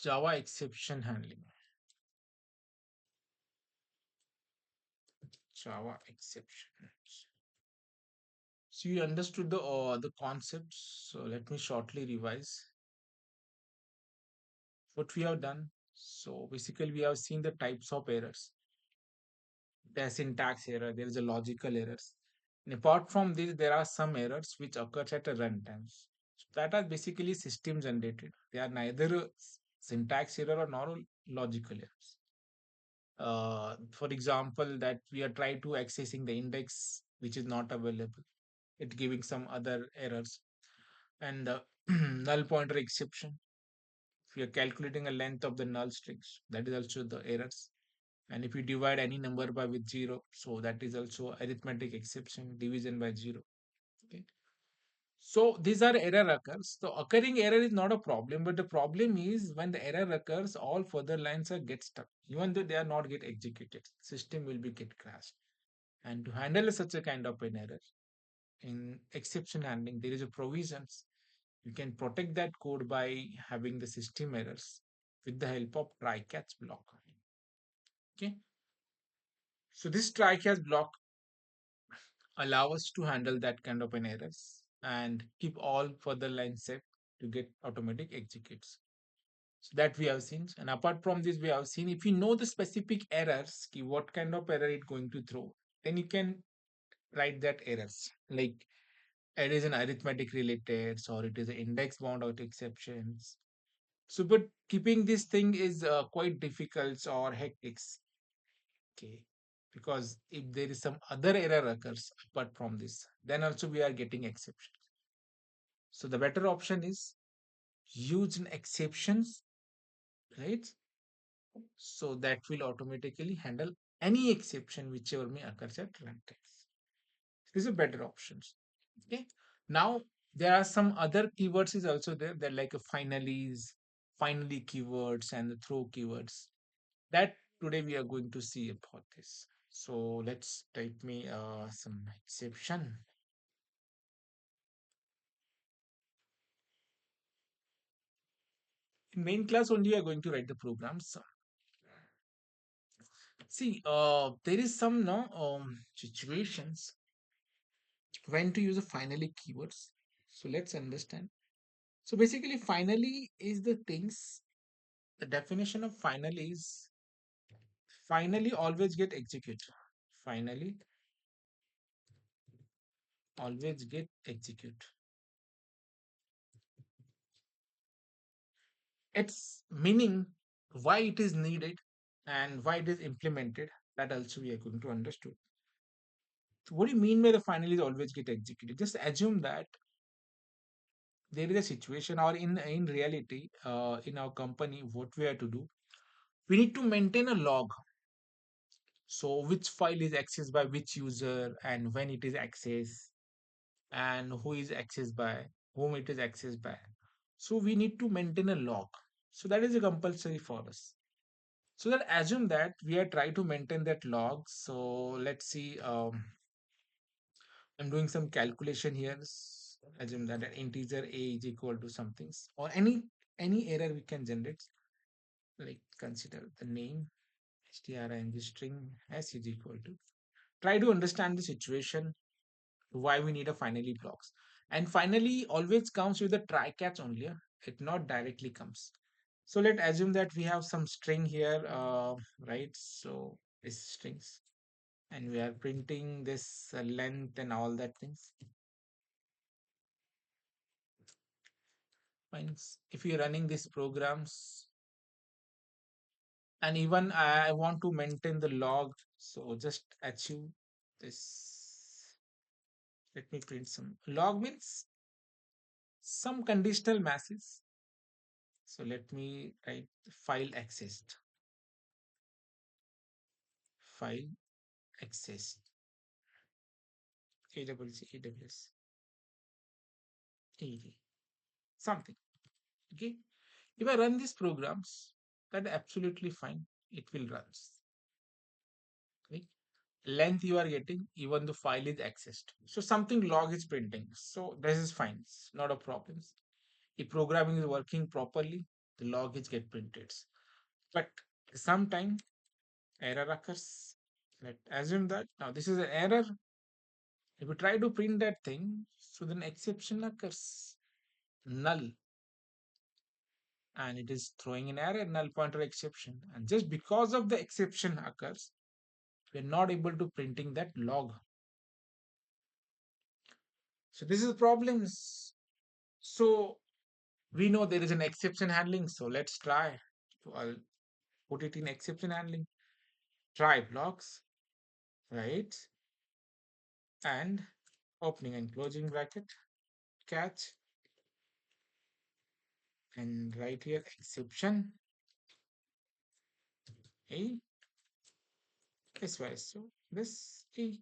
Java exception handling. Java exceptions. So you understood the concepts. So let me shortly revise what we have done. So basically, we have seen the types of errors. There's syntax error. There is a logical errors. And apart from this, there are some errors which occurs at a runtime. So that are basically system generated. They are neither a syntax error or nor a logical errors. For example, that we are trying to accessing the index which is not available. It giving some other errors and the null pointer exception. If we are calculating a length of the null strings, that is also the errors. And if you divide any number by with zero, so that is also arithmetic exception, division by zero. Okay. So these are error occurs. So occurring error is not a problem, but the problem is when the error occurs, all further lines are get stuck. Even though they are not get executed, system will be get crashed. And to handle such a kind of an error in exception handling, there is a provisions. You can protect that code by having the system errors with the help of try catch block. Okay. So this try catch block allow us to handle that kind of an errors and keep all further lines set to get automatic executes. So that we have seen. And apart from this, we have seen if you know the specific errors, what kind of error it going to throw, then you can write that errors. Like it is an arithmetic related, or it is an index bound out exceptions. So, but keeping this thing is quite difficult or hectic. Okay. Because if there is some other error occurs apart from this, then also we are getting exceptions. So the better option is use an exceptions, right? So that will automatically handle any exception whichever may occur at runtime. These are better options. Okay. Now there are some other keywords is also there. They're like a finally keywords and the throw keywords. That today we are going to see about this. So let's type me some exception. In main class only we are going to write the programs. See, there is some no situations when to use a finally keywords. So let's understand. So basically, finally is the things. The definition of finally is finally always get executed. Finally always get execute. Its meaning, why it is needed, and why it is implemented. That also we are going to understand. So what do you mean by the finally always get executed? Just assume that there is a situation, or in reality, in our company, what we have to do, we need to maintain a log. So which file is accessed by which user and when it is accessed and who is accessed by whom it is accessed by. So we need to maintain a log. So that is a compulsory for us. So that assume that we are trying to maintain that log. So let's see. I'm doing some calculation here. Assume that an integer a is equal to something or any error we can generate. Like consider the name string string s is equal to. Try to understand the situation why we need a finally blocks. And finally always comes with a try catch only. It not directly comes. So let's assume that we have some string here, right? So this strings, and we are printing this length and all that things. Means if you're running these programs, and even I want to maintain the log, so just achieve this. Let me print some log means some conditional masses. So let me write file accessed. File accessed. AWS, AWS, AD, something. Okay. If I run these programs, that absolutely fine. It will run. Okay. Length you are getting, even the file is accessed. So something log is printing. So this is fine. It's not a problem. If programming is working properly, the log is get printed. But sometime error occurs. Let's assume that now this is an error. If we try to print that thing, so then exception occurs, null, and it is throwing an error, null pointer exception. And just because of the exception occurs, we're not able to printing that log. So this is the problems. So we know there is an exception handling. So let's try. So I'll put it in exception handling. Try blocks, right? And opening and closing bracket, catch, and right here exception a is wise. So this a.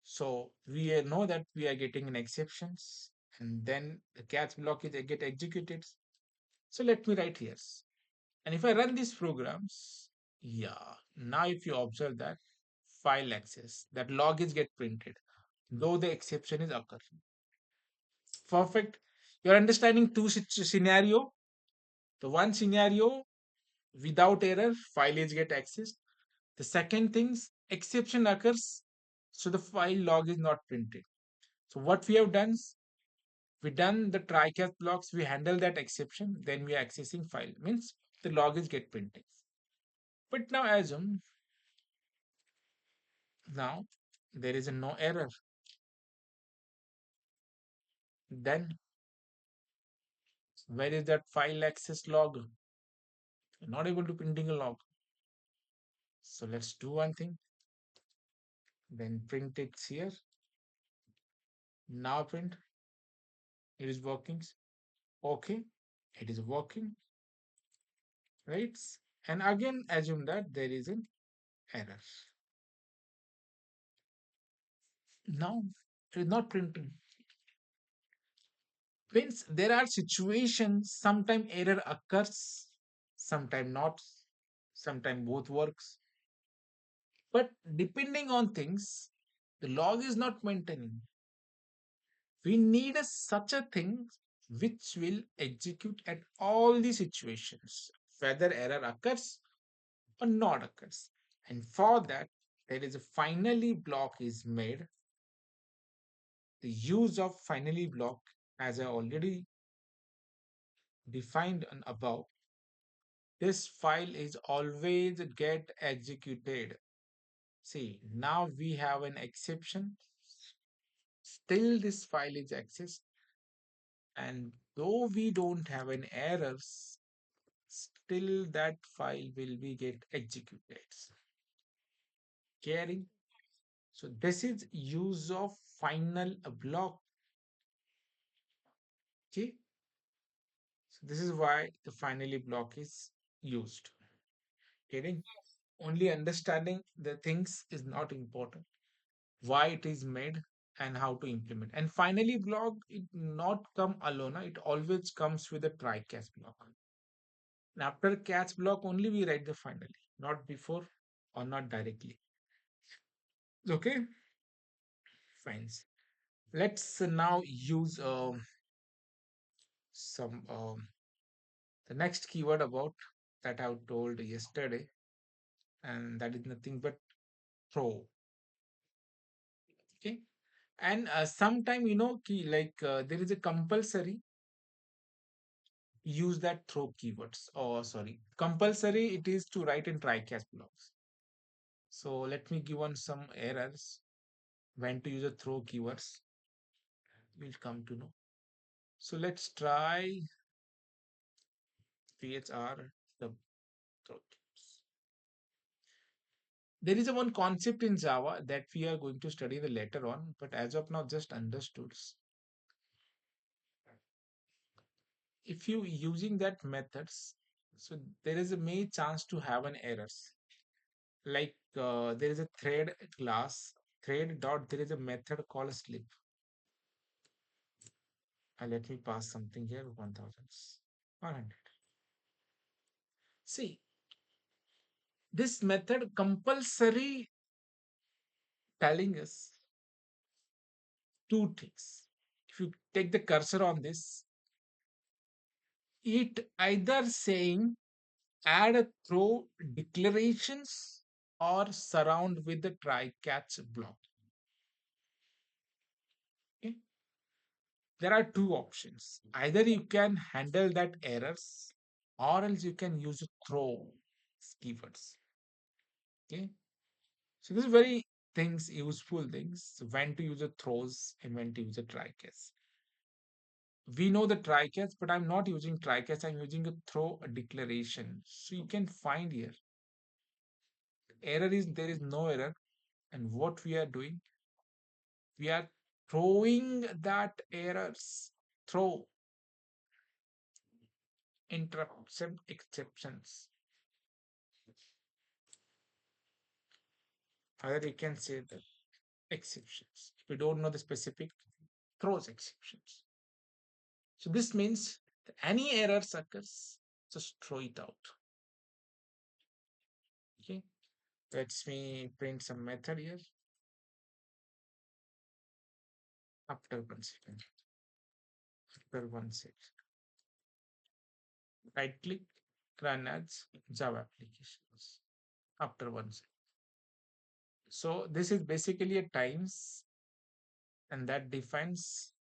So we know that we are getting an exceptions, and then the catch block is get executed. So let me write here. And if I run these programs, yeah, now if you observe that file access, that log is get printed, though the exception is occurring. Perfect. You're understanding two scenario. The one scenario without error, file is get accessed. The second things exception occurs, so the file log is not printed. So what we have done is we done the try catch blocks, we handle that exception, then we are accessing file means the log is get printed. But now assume now there is a no error. Then where is that file access log? You're not able to printing a log. So let's do one thing. Then print it here. Now print. It is working. Okay. It is working. Right. And again assume that there is an error. Now it is not printing. Means there are situations, sometimes error occurs, sometimes not, sometimes both works. But depending on things, the log is not maintaining. We need such a thing which will execute at all the situations, whether error occurs or not occurs. And for that, there is a finally block is made. The use of finally block, as I already defined and above, this file is always get executed. See, now we have an exception. Still, this file is accessed, and though we don't have an errors, still that file will be get executed. Caring. So this is use of final block. Okay. So this is why the finally block is used. Getting only understanding the things is not important. Why it is made and how to implement. And finally, block it not come alone. It always comes with a try catch block. And after catch block only we write the finally, not before or not directly. Okay, fine. Let's now use some the next keyword about that I told yesterday, and that is nothing but throw. Okay, and sometime key like there is a compulsory use that throw keywords, or sorry, compulsory it is to write in try catch blocks. So let me give on some errors when to use a throw keywords. We'll come to know. So let's try phr the throw keywords. There is a one concept in Java that we are going to study the later on, but as of now just understood. If you using that methods, so there is a may chance to have an errors. Like there is a thread class, thread dot, there is a method called slip. And let me pass something here, 1100. See, this method compulsory telling us two things. If you take the cursor on this, it either saying add a throw declarations or surround with the try catch block. Okay? There are two options. Either you can handle that errors or else you can use a throw keywords. Okay. So this is very things, useful things. When to use a throws and when to use a try catch. We know the try catch, but I'm not using try catch. I'm using a throw a declaration. So you can find here. Error is there is no error. And what we are doing, we are throwing that errors, throw interruption exceptions. Either you can say the exceptions. If we don't know the specific, throws exceptions. So this means that any errors occurs, just throw it out. Okay. Let's me print some method here. After 1 second. After 1 second. Right click, run as Java applications. After 1 second. So this is basically a times and that defines.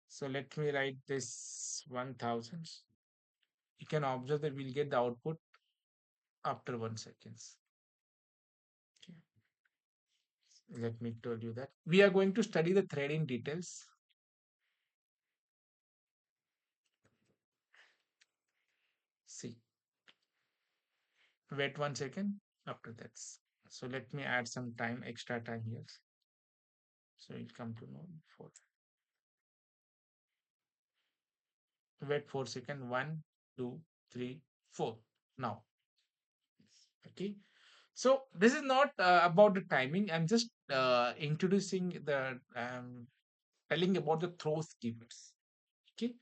So let me write this 1000. You can observe that we'll get the output after 1 second. Okay. Let me tell you that. We are going to study the threading details. See, wait 1 second after that. So let me add some time, extra time here. So you'll come to know for wait 4 second. One, two, three, four. Now, okay. So this is not about the timing. I'm just introducing the telling about the throws keywords. Okay.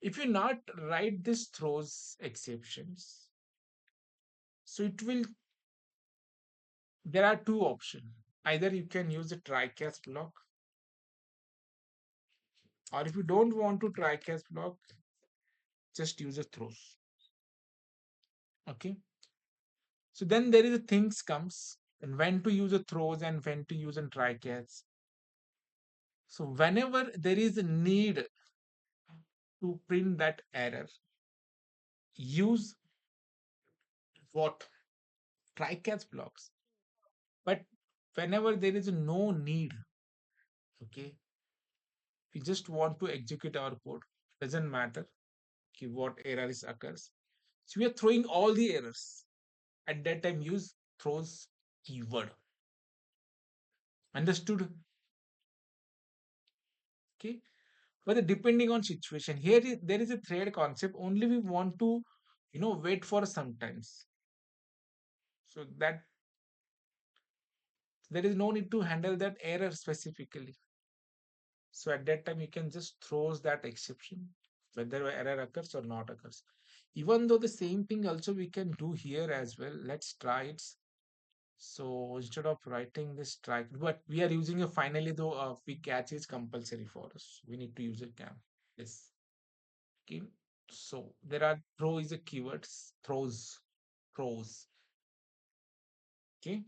If you not write this throws exceptions, so it will there are two options. Either you can use the try catch block, or if you don't want to try catch block, just use a throws. Okay. So then there is a things comes and when to use a throws and when to use a try catch. So whenever there is a need to print that error, use what try catch blocks. But whenever there is no need, okay, we just want to execute our code. Doesn't matter okay, what error is occurs. So we are throwing all the errors. At that time, use throws keyword. Understood? Okay. But depending on situation, there is a thread concept. Only we want to, wait for sometimes. So that there is no need to handle that error specifically. So at that time, you can just throws that exception, whether error occurs or not occurs. Even though the same thing also we can do here as well. Let's try it. So instead of writing this try, but we are using a finally though we catch is compulsory for us. We need to use a cam. Yes. Okay. So there are throw is a keywords, throws. Okay.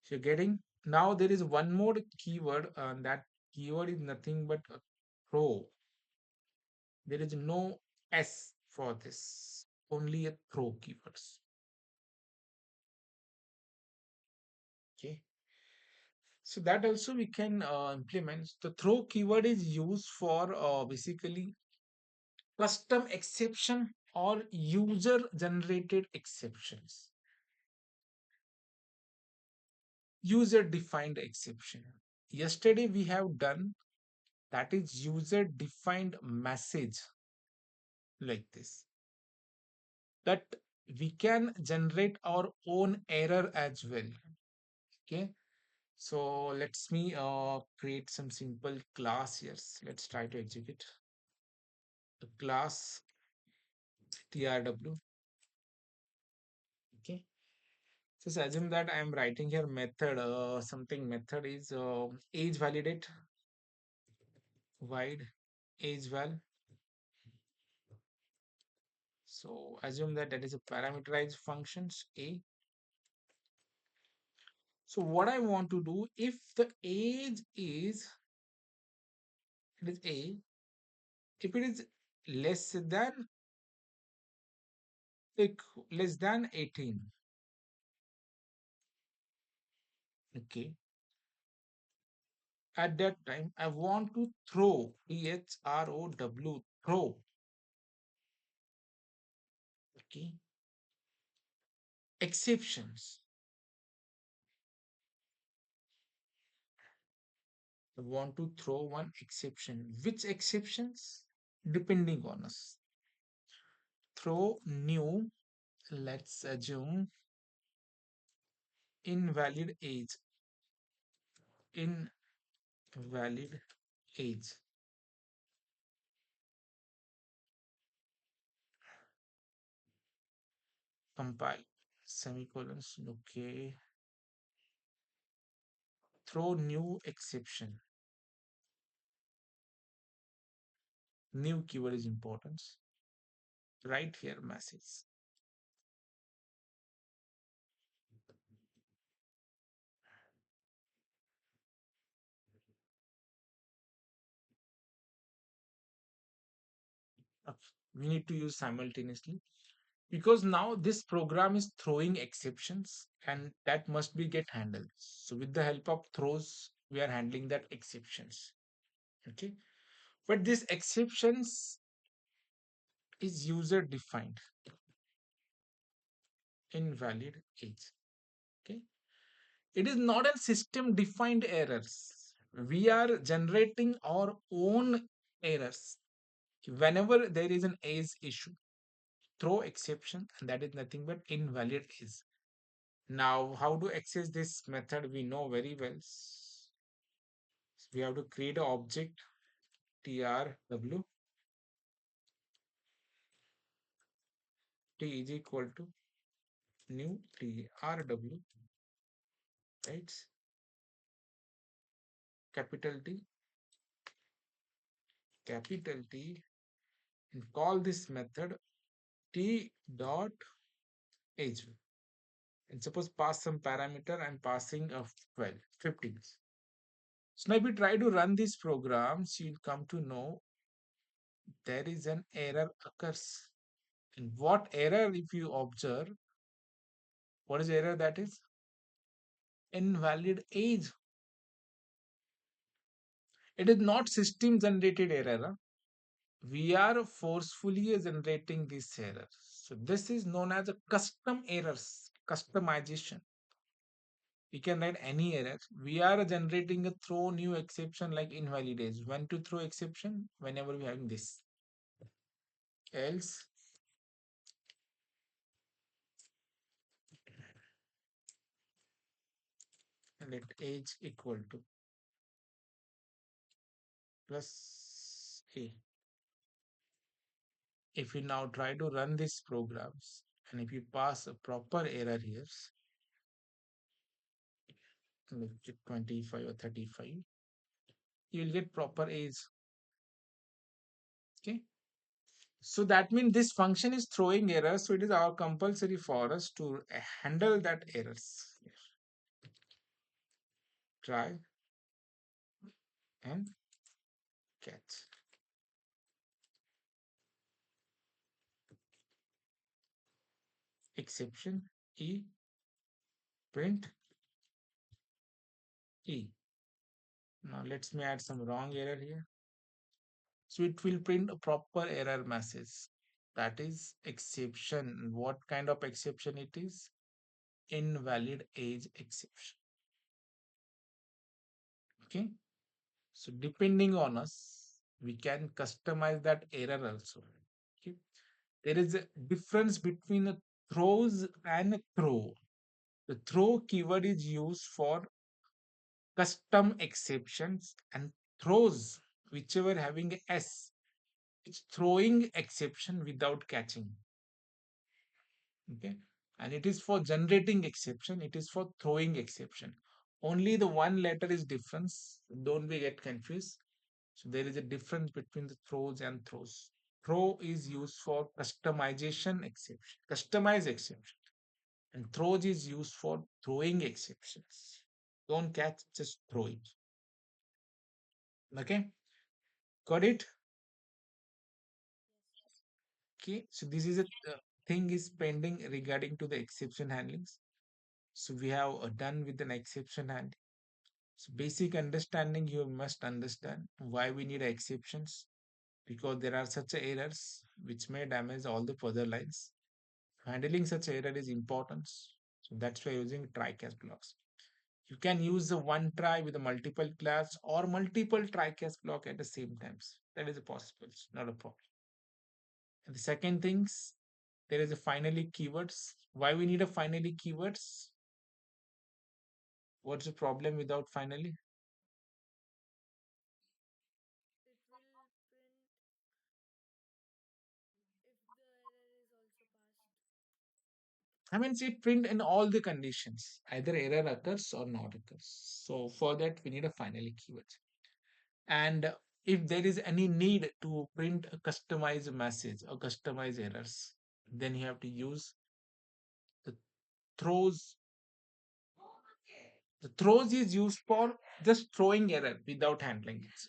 So you're getting now there is one more keyword and that keyword is nothing but a throw. There is no S for this, only a throw keywords. Okay. So that also we can implement. The throw keyword is used for basically custom exception or user generated exceptions. User defined exception. Yesterday we have done that is user defined message like this. That we can generate our own error as well. Okay. So let's me create some simple class here. Let's try to execute the class trw. Okay. So assume that I am writing here method something method is age validate wide age val So assume that that is a parameterized functions a. So what I want to do, if the age is, it is a, if it is less than, like, less than 18, okay, at that time I want to throw, throw, throw, okay, exceptions. I want to throw one exception. Which exceptions? Depending on us. Throw new, let's assume invalid age. Invalid age. Compile. Semicolons. Okay. Throw new exception. New keyword is important. Right here message. Okay. We need to use simultaneously because now this program is throwing exceptions and that must be get handled. So with the help of throws, we are handling that exceptions. Okay. But this exceptions is user defined, invalid age. Okay. It is not a system defined errors. We are generating our own errors. Whenever there is an age issue, throw exception, and that is nothing but invalid age. Now, how to access this method we know very well. We have to create an object trw t is equal to new trw, right? Capital T, capital T, and call this method t dot age. And suppose pass some parameter and passing of 12, 15. So now if you try to run these programs, you'll come to know there is an error occurs. And what error, if you observe, what is the error that is? Invalid age. It is not system generated error. We are forcefully generating this error. So this is known as a custom errors, customization. We can write any error. We are generating a throw new exception like invalid age. When to throw exception? Whenever we having this. Else let age equal to plus a. If we now try to run these programs and if you pass a proper error here, like 25 or 35, you will get proper age. Okay. So that means this function is throwing errors. So it is our compulsory for us to handle that errors. Try and catch. Exception E, print E. Now let's me add some wrong error here. So it will print a proper error message. That is exception. What kind of exception it is? Invalid age exception. Okay. So depending on us, we can customize that error also. Okay. There is a difference between a throws and a throw. The throw keyword is used for custom exceptions and throws, whichever having a S, it's throwing exception without catching. Okay. And it is for generating exception, it is for throwing exception. Only the one letter is difference. Don't be get confused. So there is a difference between the throws and throws. throw is used for customization exception, customize exception, and throws is used for throwing exceptions. Don't catch, just throw it. Okay, got it? Okay, so this is a thing is pending regarding to the exception handlings. So we have done with an exception handling. So basic understanding, you must understand why we need exceptions, because there are such errors which may damage all the further lines. Handling such error is important. So that's why using try catch blocks. You can use the one try with a multiple class or multiple try catch block at the same times. That is a possible, it's not a problem. And the second things, there is a finally keywords. Why we need a finally keywords? What's the problem without finally? It will print if the error is also passed. I mean, it print in all the conditions. Either error occurs or not occurs. So for that, we need a finally keyword. And if there is any need to print a customized message or customize errors, then you have to use the throws. The throws is used for just throwing error without handling it.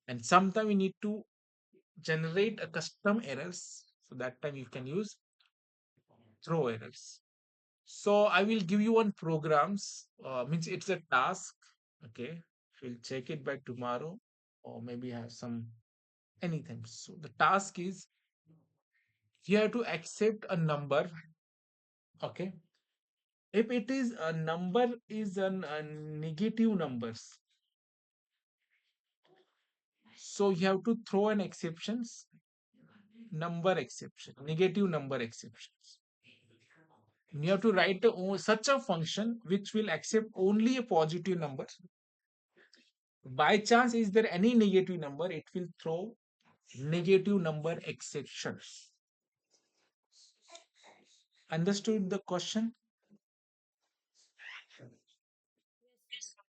And sometimes we need to generate a custom errors. So that time you can use throw errors. So I will give you one programs. Means it's a task. Okay, we'll check it by tomorrow, or maybe have some anything. So the task is you have to accept a number. Okay, if it is a number is a negative numbers, so you have to throw an exceptions, number exception, negative number exceptions. You have to write such a function which will accept only a positive number. By chance, is there any negative number? It will throw negative number exceptions. Understood the question? Yes, sir.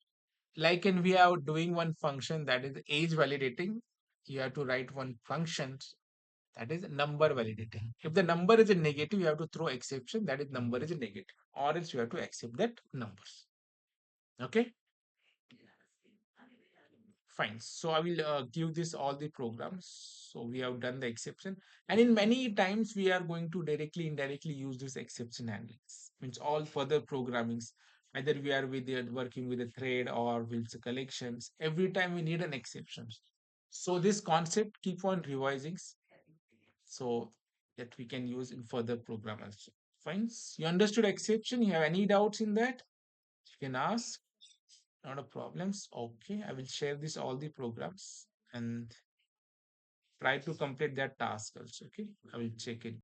Like, and we are doing one function that is age validating. You have to write one function that is number validating. If the number is a negative, you have to throw exception that is number is a negative, or else you have to accept that numbers. Okay. Fine. So I will give this all the programs. So we have done the exception, and in many times we are going to directly, indirectly use this exception handlings. Means all further programmings. Either we are with the, working with a thread or with the collections. Every time we need an exception. So this concept keep on revising, so that we can use in further program also. Fine. You understood exception? You have any doubts in that? You can No, ask. sir. Not a problems. Okay, I will share this all the programs and try to complete that task also. Okay, I will check it.